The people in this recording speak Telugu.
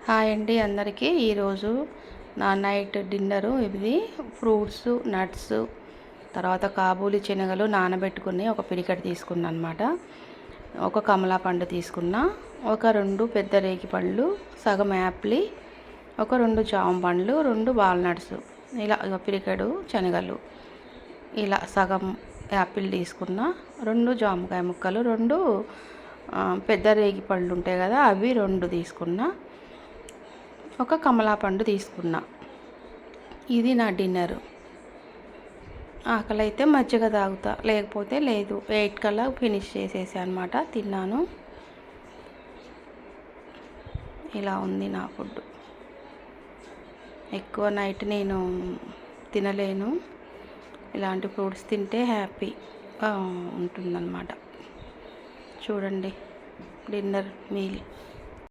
హాయ్ అండి అందరికీ. ఈరోజు నా నైట్ డిన్నరు ఇది. ఫ్రూట్స్, నట్స్, తర్వాత కాబూలి శనగలు నానబెట్టుకుని ఒక పిడికెడు తీసుకున్నా అనమాట. ఒక కమలా పండు తీసుకున్నా, ఒక 2 పెద్ద రేగి పళ్ళు, సగం యాపిల్, ఒక 2 జామ పండ్లు, 2 వాల్నట్స్, ఇలా పిడికెడు శనగలు, ఇలా సగం యాపిల్ తీసుకున్నా, 2 జామకాయ ముక్కలు, 2 పెద్ద రేగి పళ్ళు ఉంటాయి కదా, అవి 2 తీసుకున్నా, ఒక కమలా పండు తీసుకున్నా. ఇది నా డిన్నరు. ఆకలి అయితే మజ్జిగ తాగుతా, లేకపోతే లేదు. 8 కల్లా ఫినిష్ చేసేసా అనమాట. తిన్నాను. ఇలా ఉంది నా ఫుడ్. ఎక్కువ నైట్ నేను తినలేను. ఇలాంటి ఫ్రూట్స్ తింటే హ్యాపీగా ఉంటుందన్నమాట. చూడండి డిన్నర్ మీల్.